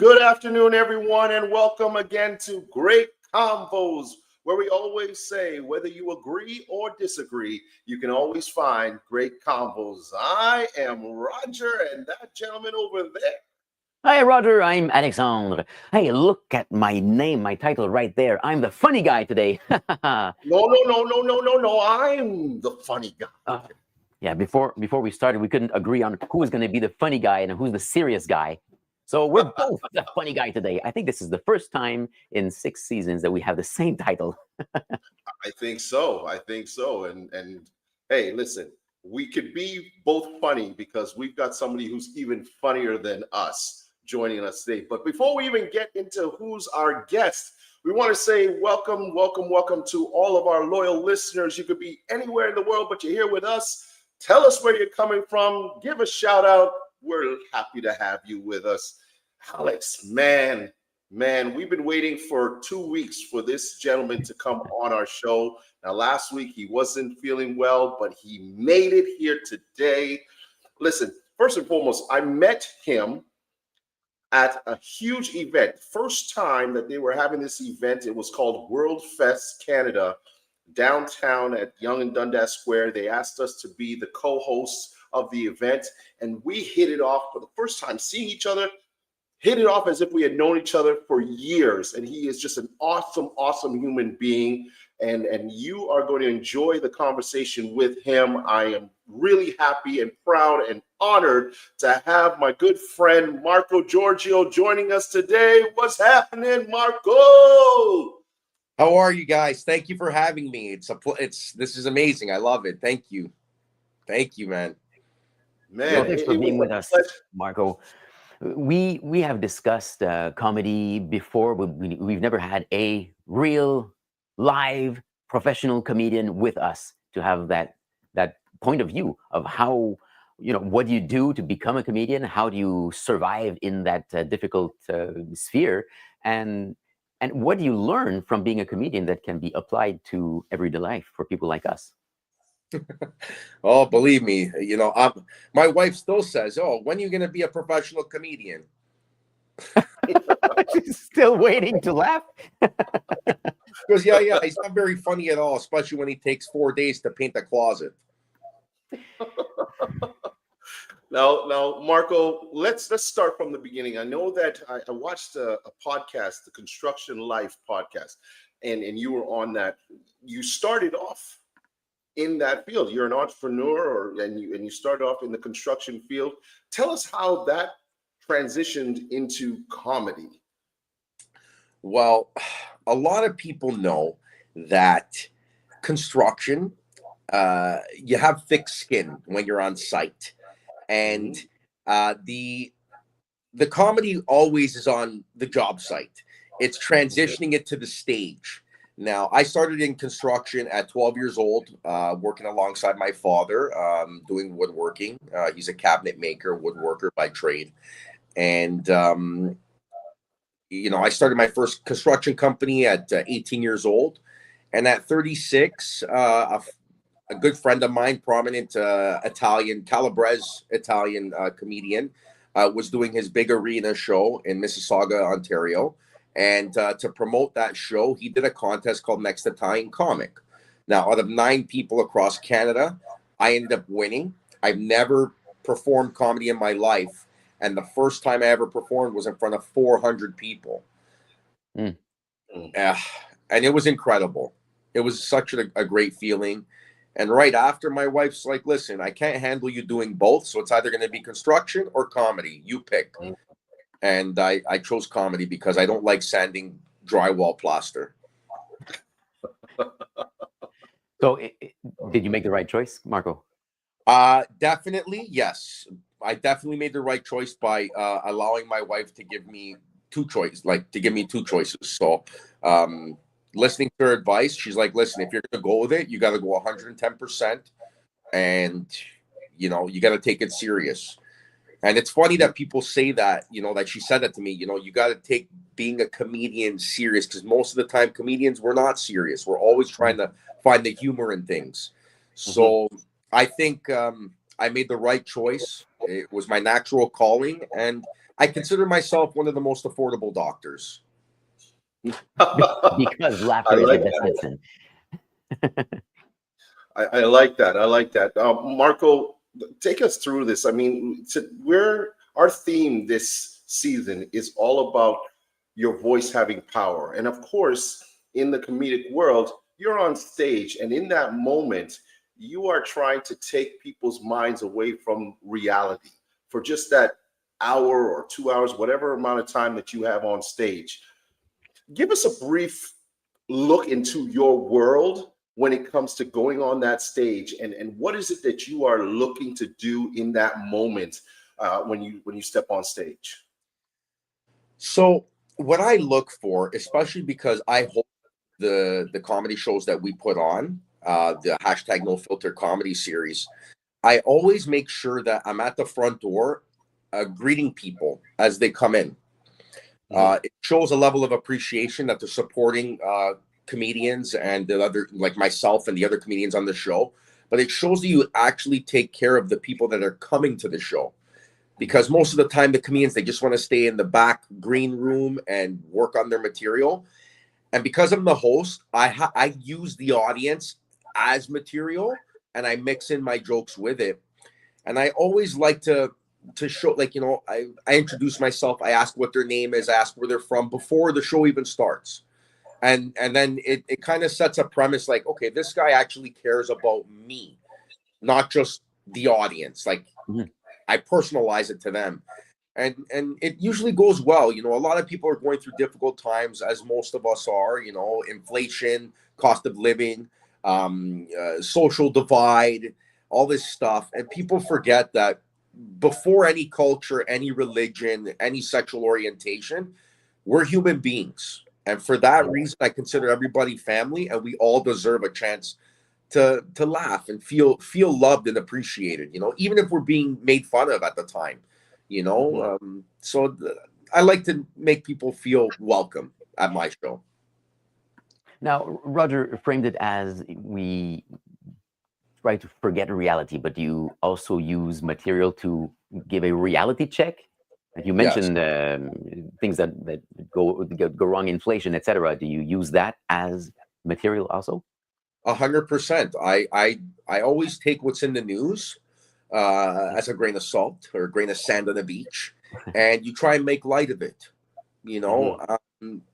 Good afternoon, everyone, and welcome again to Great Convos, where we always say, whether you agree or disagree, you can always find great convos. I am Roger, and that gentleman over there. Hi, Roger. I'm Alexandre. Hey, look at my name, my title right there. I'm the funny guy today. No. I'm the funny guy. Yeah, before we started, we couldn't agree on who was going to be the funny guy and who's the serious guy. So we're both the funny guy today. I think this is the first time in 6 seasons that we have the same title. I think so. And hey, listen, we could be both funny because we've got somebody who's even funnier than us joining us today. But before we even get into who's our guest, we want to say welcome to all of our loyal listeners. You could be anywhere in the world, but you're here with us. Tell us where you're coming from. Give a shout out. We're happy to have you with us. Alex, man, we've been waiting for 2 weeks for this gentleman to come on our show. Now, last week he wasn't feeling well, but he made it here today. Listen, first and foremost, I met him at a huge event. First time that they were having this event, it was called World Fest Canada, downtown at Yonge and Dundas Square. They asked us to be the co-hosts of the event, and we hit it off for the first time seeing each other. Hit it off as if we had known each other for years, and he is just an awesome human being, and you are going to enjoy the conversation with him. I am really happy and proud and honored to have my good friend Marco Giorgio joining us today. What's happening, Marco? How are you guys? Thank you for having me. This is amazing. I love it. Thank you, man. Thanks for being with us, Marco. We have discussed comedy before. We've never had a real live professional comedian with us to have that point of view of how, what do you do to become a comedian? How do you survive in that difficult sphere? And what do you learn from being a comedian that can be applied to everyday life for people like us? Oh, believe me, my wife still says, "Oh, when are you going to be a professional comedian?" She's still waiting to laugh. Because yeah, he's not very funny at all, especially when he takes 4 days to paint a closet. Now, Marco, let's start from the beginning. I know that I watched a podcast, the Construction Life podcast, and you were on that. You started off in that field. You're an entrepreneur, and you started off in the construction field. Tell us how that transitioned into comedy. Well, a lot of people know that construction, you have thick skin when you're on site, and the comedy always is on the job site. It's transitioning it to the stage. Now, I started in construction at 12 years old, working alongside my father, doing woodworking. He's a cabinet maker, woodworker by trade. And, I started my first construction company at 18 years old. And at 36, a good friend of mine, prominent Calabrese Italian comedian, was doing his big arena show in Mississauga, Ontario. And to promote that show, he did a contest called Next Italian Comic. Now, out of 9 people across Canada, I ended up winning. I've never performed comedy in my life. And the first time I ever performed was in front of 400 people. And it was incredible. It was such a great feeling. And right after, my wife's like, "Listen, I can't handle you doing both. So it's either going to be construction or comedy. You pick." And I chose comedy because I don't like sanding drywall plaster. So did you make the right choice, Marco? Definitely, yes. I definitely made the right choice by allowing my wife to give me two choices. So listening to her advice, she's like, "Listen, if you're going to go with it, you got to go 110%. And, you got to take it serious." And it's funny that people say that, that she said that to me, you got to take being a comedian serious, because most of the time comedians, we're not serious. We're always trying to find the humor in things. So I think I made the right choice. It was my natural calling, and I consider myself one of the most affordable doctors. Because laughter is the best medicine. I like that. I like that. Marco, take us through this. I mean, our theme this season is all about your voice having power. And of course, in the comedic world, you're on stage, and in that moment, you are trying to take people's minds away from reality for just that hour or 2 hours, whatever amount of time that you have on stage. Give us a brief look into your world when it comes to going on that stage, and what is it that you are looking to do in that moment when you step on stage? So what I look for, especially because I host the comedy shows that we put on, the hashtag No Filter comedy series, I always make sure that I'm at the front door greeting people as they come in. It shows a level of appreciation that they're supporting comedians and the other, like myself and the other comedians on the show, but it shows that you actually take care of the people that are coming to the show. Because most of the time, the comedians, they just want to stay in the back green room and work on their material. And because I'm the host, I use the audience as material, and I mix in my jokes with it. And I always like to show, like, I introduce myself, I ask what their name is, I ask where they're from before the show even starts. And then it kind of sets a premise like, okay, this guy actually cares about me, not just the audience. Like, I personalize it to them. And it usually goes well. A lot of people are going through difficult times, as most of us are, inflation, cost of living, social divide, all this stuff. And people forget that before any culture, any religion, any sexual orientation, we're human beings. And for that reason, I consider everybody family, and we all deserve a chance to laugh and feel loved and appreciated, even if we're being made fun of at the time, I like to make people feel welcome at my show. Now, Roger framed it as we try to forget reality, but you also use material to give a reality check. You mentioned things that go wrong, inflation, etc. Do you use that as material also? 100%. I always take what's in the news as a grain of salt or a grain of sand on the beach, and you try and make light of it.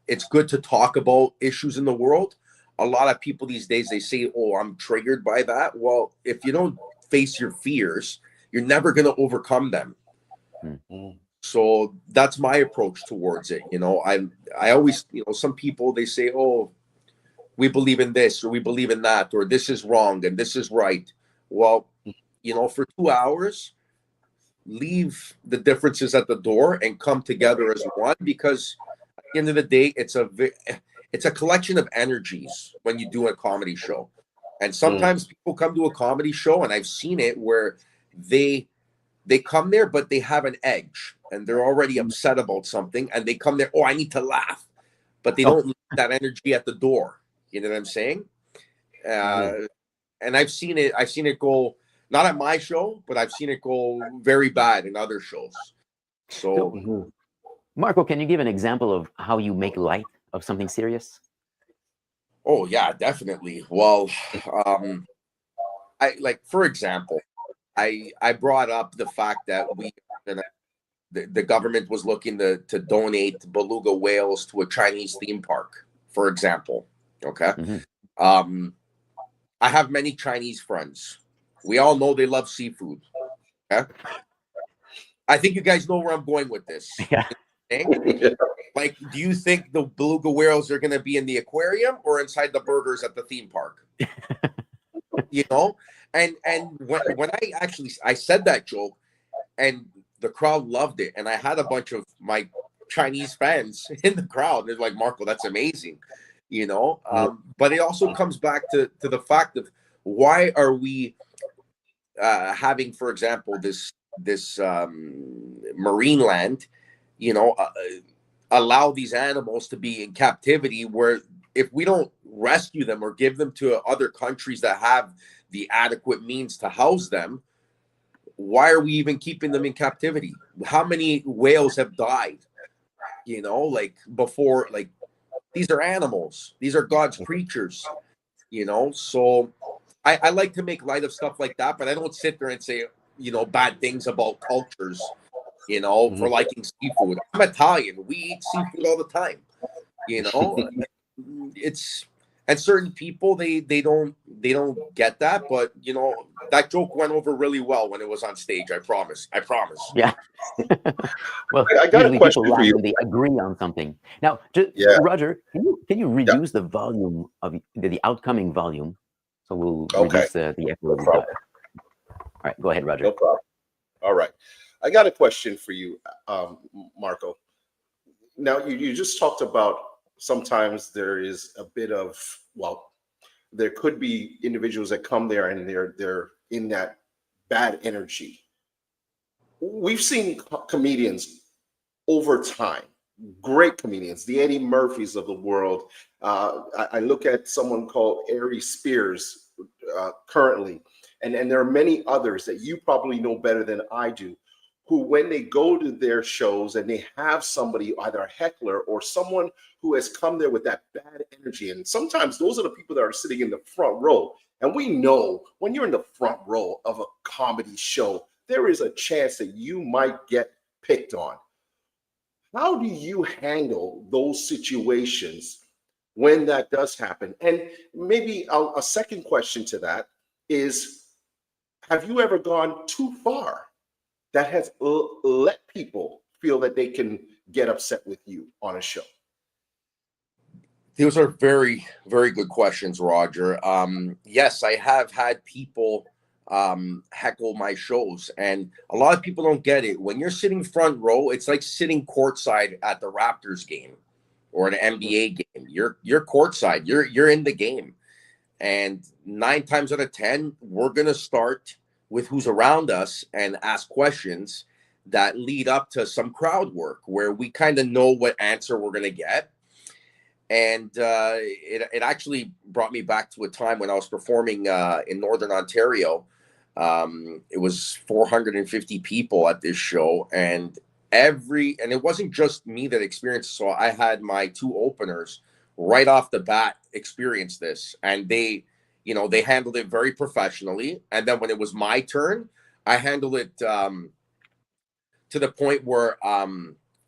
It's good to talk about issues in the world. A lot of people these days, they say, "Oh, I'm triggered by that." Well, if you don't face your fears, you're never going to overcome them. So that's my approach towards it. I always, some people, they say, "Oh, we believe in this, or we believe in that, or this is wrong and this is right." Well, for 2 hours, leave the differences at the door and come together as one, because at the end of the day, it's a collection of energies when you do a comedy show. And sometimes people come to a comedy show, and I've seen it where they come there, but they have an edge and they're already upset about something, and they come there, "Oh, I need to laugh," but they don't leave that energy at the door. You know what I'm saying? And I've seen it go, not at my show, but I've seen it go very bad in other shows. So, Marco, can you give an example of how you make light of something serious? Oh yeah, definitely. Well, for example, I brought up the fact that the government was looking to donate beluga whales to a Chinese theme park, for example. Okay. I have many Chinese friends. We all know they love seafood. Okay. I think you guys know where I'm going with this. Yeah. Like, do you think the beluga whales are going to be in the aquarium or inside the burgers at the theme park? And when I said that joke, and the crowd loved it, and I had a bunch of my Chinese fans in the crowd. They're like, "Marco, that's amazing," But it also comes back to the fact of, why are we having, for example, this marine land, allow these animals to be in captivity, where if we don't rescue them or give them to other countries that have the adequate means to house them, why are we even keeping them in captivity? How many whales have died? You know, like before, like these are animals. These are God's creatures, you know? So I like to make light of stuff like that, but I don't sit there and say, you know, bad things about cultures, you know, for liking seafood. I'm Italian. We eat seafood all the time, you know? It's, and certain people, they don't get that, but you know, that joke went over really well when it was on stage. I promise. Yeah. Well, I got a usually question people for laugh you. when they agree on something. Now, Yeah. Roger, can you reduce the volume of the outcoming volume? So we'll Okay. reduce the echo No we've problem. got. All right, go ahead, Roger. No problem. All right. I got a question for you, Marco. Now, you just talked about sometimes there is a bit of, well, there could be individuals that come there and they're in that bad energy. We've seen comedians over time, great comedians, the Eddie Murphys of the world. I look at someone called Ari Spears currently, and there are many others that you probably know better than I do, who when they go to their shows and they have somebody, either a heckler or someone who has come there with that bad energy, and sometimes those are the people that are sitting in the front row. And we know when you're in the front row of a comedy show, there is a chance that you might get picked on. How do you handle those situations when that does happen? And maybe a second question to that is, have you ever gone too far that has let people feel that they can get upset with you on a show? Those are very, very good questions, Roger. Yes, I have had people heckle my shows, and a lot of people don't get it. When you're sitting front row, it's like sitting courtside at the Raptors game or an NBA game. You're courtside. You're in the game, and 9 times out of 10, we're gonna start with who's around us and ask questions that lead up to some crowd work where we kind of know what answer we're gonna get. And it actually brought me back to a time when I was performing in Northern Ontario. It was 450 people at this show, and it wasn't just me that experienced. So I had my 2 openers right off the bat experience this, and they handled it very professionally. And then when it was my turn, I handled it to the point where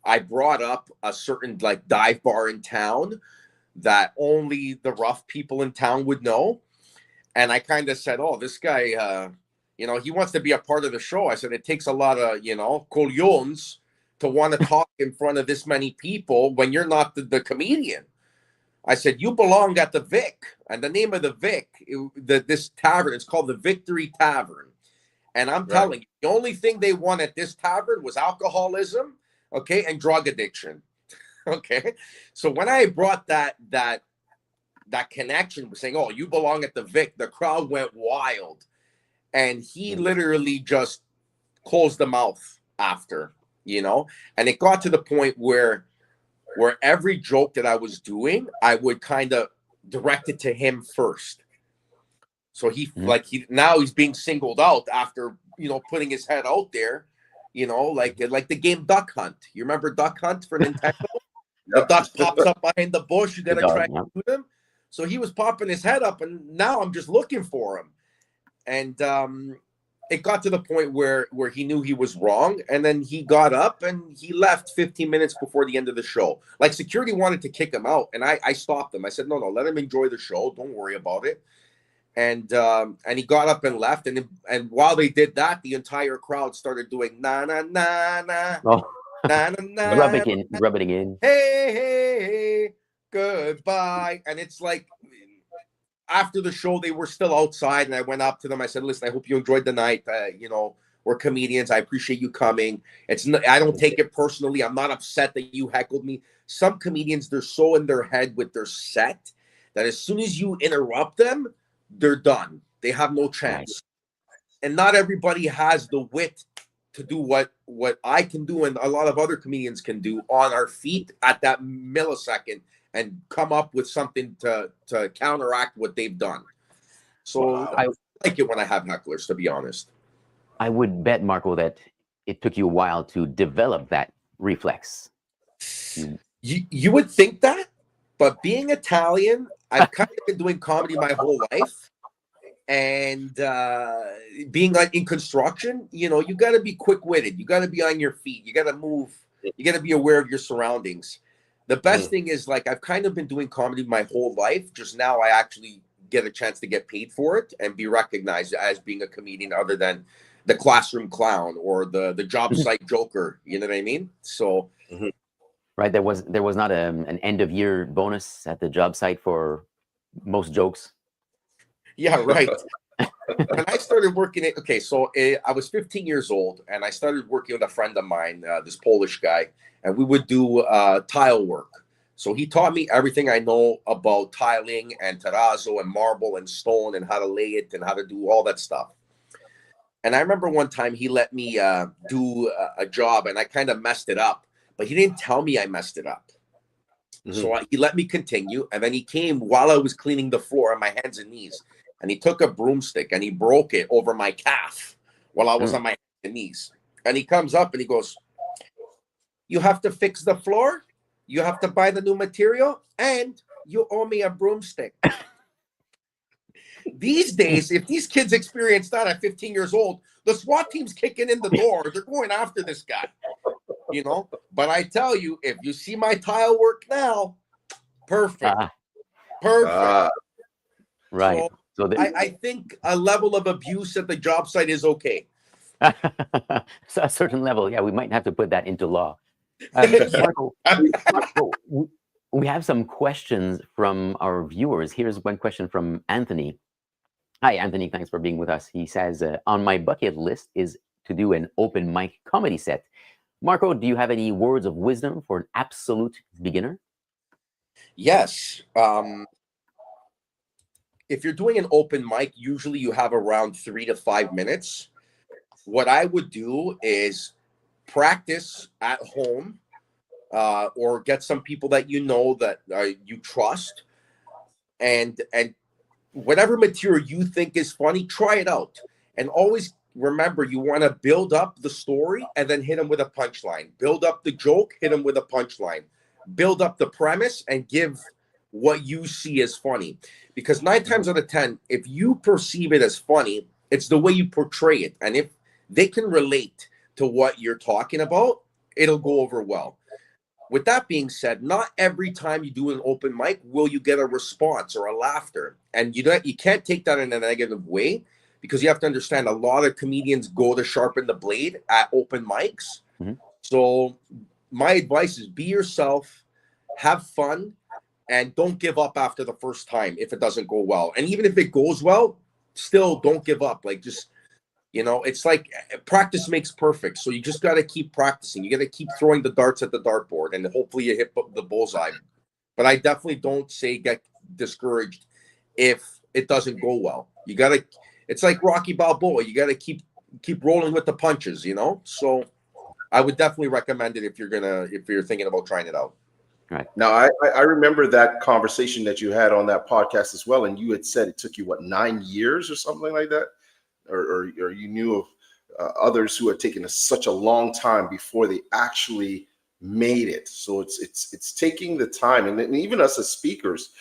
I brought up a certain like dive bar in town that only the rough people in town would know. And I kind of said, oh, this guy, he wants to be a part of the show. I said, it takes a lot of, colognes to want to talk in front of this many people when you're not the comedian. I said, you belong at the Vic. And the name of the Vic, this tavern, it's called the Victory Tavern. And I'm telling you, the only thing they won at this tavern was alcoholism, okay, and drug addiction. Okay, so when I brought that connection, saying, "Oh, you belong at the Vic," the crowd went wild, and he literally just closed the mouth after, and it got to the point where every joke that I was doing, I would kind of direct it to him first. So now he's being singled out after putting his head out there, like the game Duck Hunt. You remember Duck Hunt for Nintendo? The duck pops up behind the bush. You got to try to shoot him. So he was popping his head up, and now I'm just looking for him. And it got to the point where he knew he was wrong, and then he got up and he left 15 minutes before the end of the show. Like security wanted to kick him out, and I stopped him. I said, no, let him enjoy the show. Don't worry about it. And he got up and left, and while they did that, the entire crowd started doing na na na na. Oh. Na, na, na, rubbing in. Hey, goodbye. And it's like after the show, they were still outside, and I went up to them. I said, listen, I hope you enjoyed the night. We're comedians. I appreciate you coming. I don't take it personally. I'm not upset that you heckled me. Some comedians, they're so in their head with their set that as soon as you interrupt them, they're done. They have no chance. And not everybody has the wit to do what I can do and a lot of other comedians can do on our feet at that millisecond and come up with something to counteract what they've done. So I like it when I have hecklers, to be honest. I would bet, Marco, that it took you a while to develop that reflex. You would think that, but being Italian, I've kind of been doing comedy my whole life. And being like in construction, you know, you got to be quick-witted. You got to be on your feet. You got to move. You got to be aware of your surroundings. The best thing is, like, I've kind of been doing comedy my whole life. Just now I actually get a chance to get paid for it and be recognized as being a comedian, other than the classroom clown or the job site joker. You know what I mean? So right, there was not an end of year bonus at the job site for most jokes. Yeah, right. When I started working it, okay, so I was 15 years old, and I started working with a friend of mine, this Polish guy, and we would do tile work. So he taught me everything I know about tiling and terrazzo and marble and stone and how to lay it and how to do all that stuff. And I remember one time he let me do a job, and I kind of messed it up, but he didn't tell me I messed it up. So he let me continue, and then he came while I was cleaning the floor on my hands and knees, and he took a broomstick and he broke it over my calf while I was on my hands and knees. And he comes up and he goes, "You have to fix the floor, you have to buy the new material, and you owe me a broomstick." These days, if these kids experience that at 15 years old, the SWAT team's kicking in the door. They're going after this guy, you know? But I tell you, if you see my tile work now, perfect. Perfect. Right. So I think a level of abuse at the job site is okay. So a certain level, yeah, we might have to put that into law. Marco, we have some questions from our viewers. Here's one question from Anthony. Hi, Anthony. Thanks for being with us. He says, on my bucket list is to do an open mic comedy set. Marco, do you have any words of wisdom for an absolute beginner? Yes. If you're doing an open mic, usually you have around 3 to 5 minutes. What I would do is practice at home, or get some people that you know that you trust, and whatever material you think is funny, try it out. And always remember, you want to build up the story and then hit them with a punchline. Build up the joke, hit them with a punchline. Build up the premise and give what you see as funny. Because 9 times out of 10, if you perceive it as funny, it's the way you portray it. And if they can relate to what you're talking about, it'll go over well. With that being said, not every time you do an open mic will you get a response or a laughter. And you can't take that in a negative way, because you have to understand a lot of comedians go to sharpen the blade at open mics. So my advice is be yourself, have fun, and don't give up after the first time if it doesn't go well. And even if it goes well, still don't give up. Like, just, you know, it's like practice makes perfect. So you just got to keep practicing. You got to keep throwing the darts at the dartboard, and hopefully you hit the bullseye. But I definitely don't say get discouraged if it doesn't go well. You got to, it's like Rocky Balboa. You got to keep rolling with the punches, you know? So I would definitely recommend it if you're thinking about trying it out. Right. Now, I remember that conversation that you had on that podcast as well, and you had said it took you, what, 9 years or something like that? Or you knew of others who had taken such a long time before they actually made it. So it's taking the time, and even us as speakers,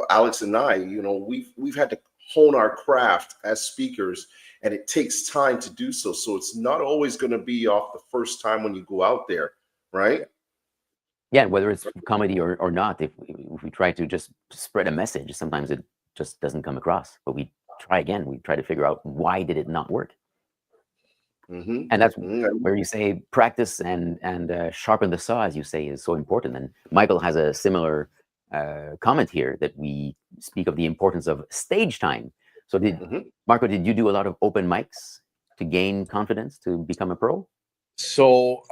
Alex and I, you know, we've had to hone our craft as speakers, and it takes time to do so. So it's not always going to be off the first time when you go out there, right? Yeah, whether it's comedy or not, if we try to just spread a message, sometimes it just doesn't come across. But we try again. We try to figure out, why did it not work? And that's where you say practice and sharpen the saw, as you say, is so important. And Michael has a similar comment here, that we speak of the importance of stage time. So Marco, did you do a lot of open mics to gain confidence to become a pro? So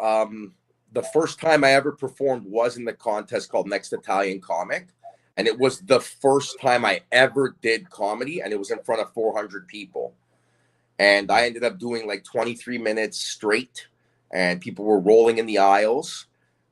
the first time I ever performed was in the contest called Next Italian Comic. And it was the first time I ever did comedy, and it was in front of 400 people. And I ended up doing like 23 minutes straight, and people were rolling in the aisles.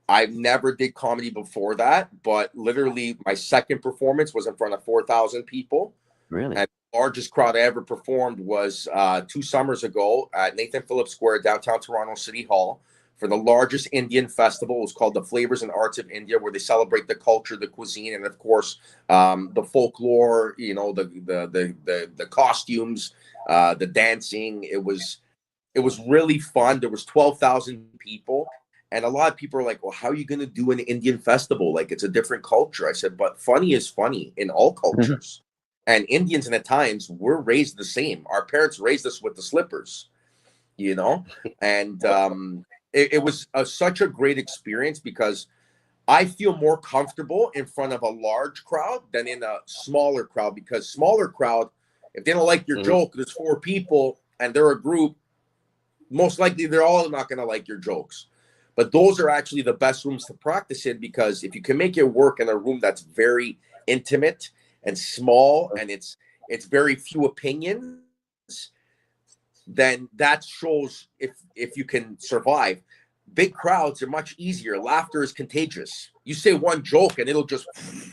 I never did comedy before that, but literally my second performance was in front of 4,000 people. Really? And largest crowd I ever performed was 2 summers ago at Nathan Phillips Square, downtown Toronto City Hall, for the largest Indian festival. It was called the Flavors and Arts of India, where they celebrate the culture, the cuisine, and of course the folklore. You know, the costumes, the dancing. It was really fun. There was 12,000 people. And a lot of people are like, well, how are you going to do an Indian festival? Like, it's a different culture. I said, but funny is funny in all cultures. And Indians and Italians were raised the same. Our parents raised us with the slippers, you know? And it was such a great experience, because I feel more comfortable in front of a large crowd than in a smaller crowd, because smaller crowd, if they don't like your joke, there's 4 people and they're a group, most likely they're all not going to like your jokes. But those are actually the best rooms to practice in, because if you can make it work in a room that's very intimate and small, and it's very few opinions, then that shows if you can survive. Big crowds are much easier. Laughter is contagious. You say one joke and it'll just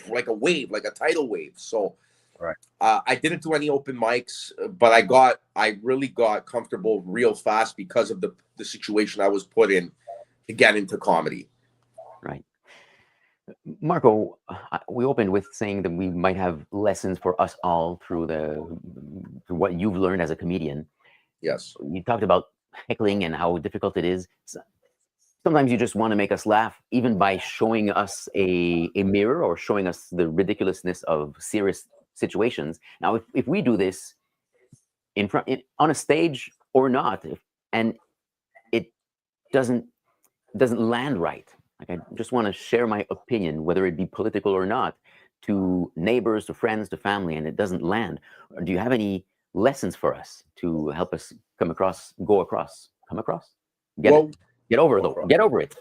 like a wave, like a tidal wave. So Right. I didn't do any open mics, but I really got comfortable real fast because of the situation I was put in to get into comedy. Right. Marco, we opened with saying that we might have lessons for us all through what you've learned as a comedian. Yes. You talked about heckling and how difficult it is. Sometimes you just want to make us laugh, even by showing us a mirror or showing us the ridiculousness of serious situations. Now, if we do this on a stage or not, and it doesn't land right, like, I just want to share my opinion, whether it be political or not, to neighbors, to friends, to family, and it doesn't land. Do you have any lessons for us to help us come across? Get over it.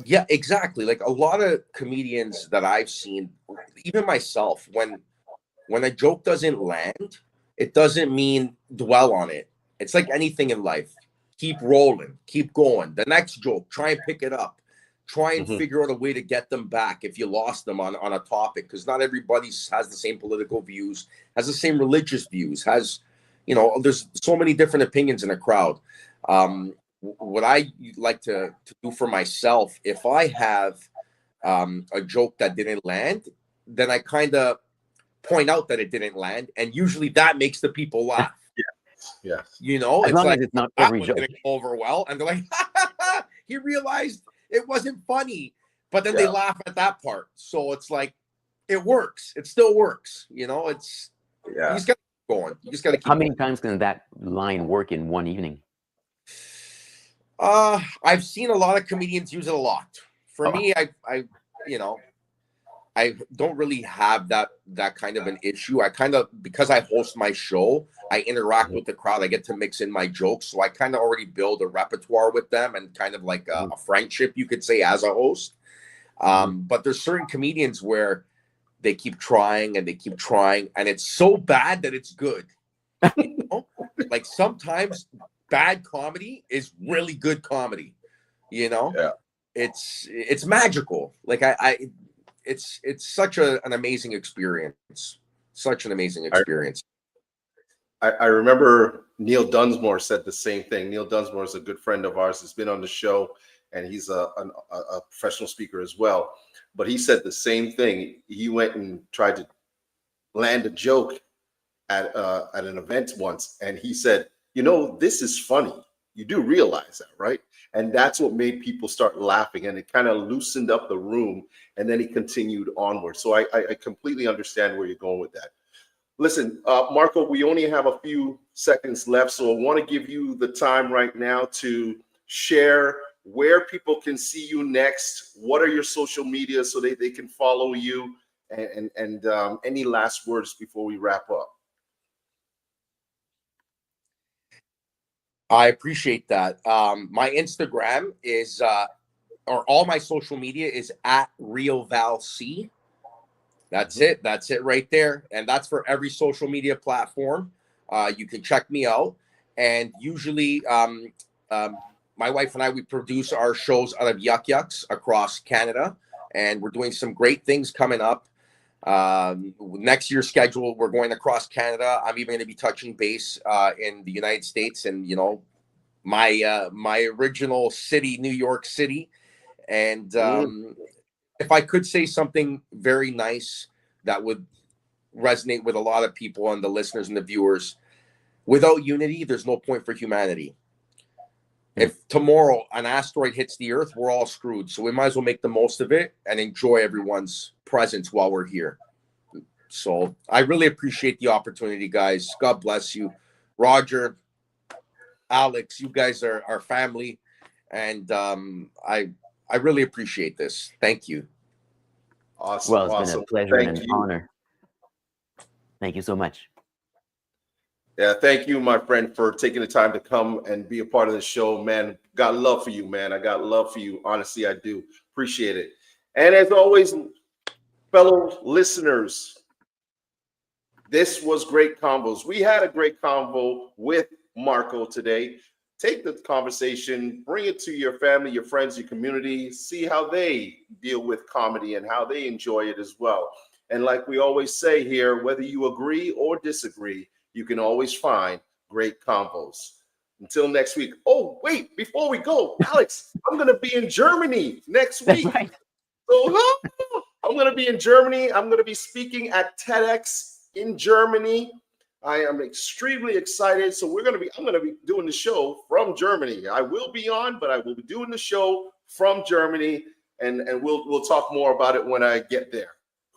Yeah, exactly. Like, a lot of comedians that I've seen, even myself, when a joke doesn't land, it doesn't mean dwell on it. It's like anything in life. Keep rolling, keep going. The next joke, try and pick it up. Try and figure out a way to get them back if you lost them on a topic, because not everybody has the same political views, has the same religious views, has, you know, there's so many different opinions in a crowd. What I like to do for myself, if I have a joke that didn't land, then I kind of point out that it didn't land, and usually that makes the people laugh. Yeah. You know, As long as it's not every joke. Didn't go over well, and they're like, he realized it wasn't funny, but then they laugh at that part. So it's like, it works. It still works. You know, you just got to keep going. You just got to keep How many times can that line work in one evening? I've seen a lot of comedians use it a lot. For me, I you know, I don't really have that kind of an issue. I kind of, because I host my show, I interact with the crowd. I get to mix in my jokes. So I kind of already build a repertoire with them, and kind of like a friendship, you could say, as a host. But there's certain comedians where they keep trying and they keep trying, and it's so bad that it's good. You know? Like, sometimes bad comedy is really good comedy. You know? Yeah. It's magical. Like, it's such an amazing experience. Such an amazing experience. I remember Neil Dunsmore said the same thing. Neil Dunsmore is a good friend of ours. He's been on the show, and he's a professional speaker as well. But he said the same thing. He went and tried to land a joke at an event once, and he said, "You know, this is funny. You do realize that, right?" And that's what made people start laughing, and it kind of loosened up the room, and then he continued onward. So I completely understand where you're going with that. Listen, Marco, we only have a few seconds left, so I want to give you the time right now to share where people can see you next. What are your social media so they can follow you, and any last words before we wrap up? I appreciate that. My Instagram is, or all my social media is at RealValC. That's it. That's it right there. And that's for every social media platform. You can check me out. And usually, my wife and I, we produce our shows out of Yuck Yucks across Canada. And we're doing some great things coming up. Next year's schedule, we're going across Canada. I'm even going to be touching base in the United States, and my original city, New York City. And if I could say something very nice that would resonate with a lot of people and the listeners and the viewers, without unity, there's no point for humanity. If tomorrow an asteroid hits the Earth, we're all screwed. So we might as well make the most of it and enjoy everyone's presence while we're here. So I really appreciate the opportunity, guys. God bless you. Roger, Alex, you guys are family. And I really appreciate this. Thank you. Awesome. Well, it's been a pleasure and an honor. Thank you so much. Yeah, thank you, my friend, for taking the time to come and be a part of the show, man. Got love for you, man. I got love for you. Honestly, I do. Appreciate it. And as always, fellow listeners, this was Great Convos. We had a great convo with Marco today. Take the conversation, bring it to your family, your friends, your community, see how they deal with comedy and how they enjoy it as well. And like we always say here, whether you agree or disagree, you can always find great convos. Until next week. Oh, wait, before we go, Alex, I'm going to be in Germany next week. That's right. So I'm going to be in Germany. I'm going to be speaking at TEDx in Germany. I am extremely excited. So I'm going to be doing the show from Germany. I will be on, but I will be doing the show from Germany, and we'll talk more about it when I get there.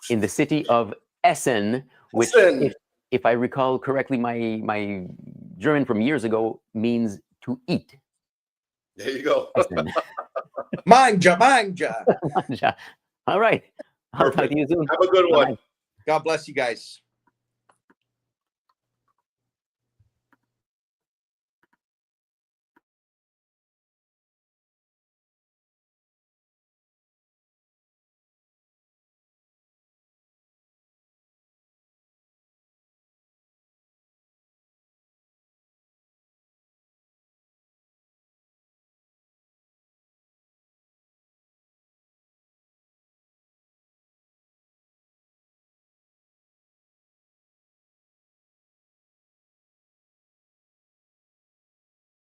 In the city of Essen, which if I recall correctly, my German from years ago means to eat. There you go. Manja, manja. All right. I'll talk to you soon. Have a good one. God bless you guys.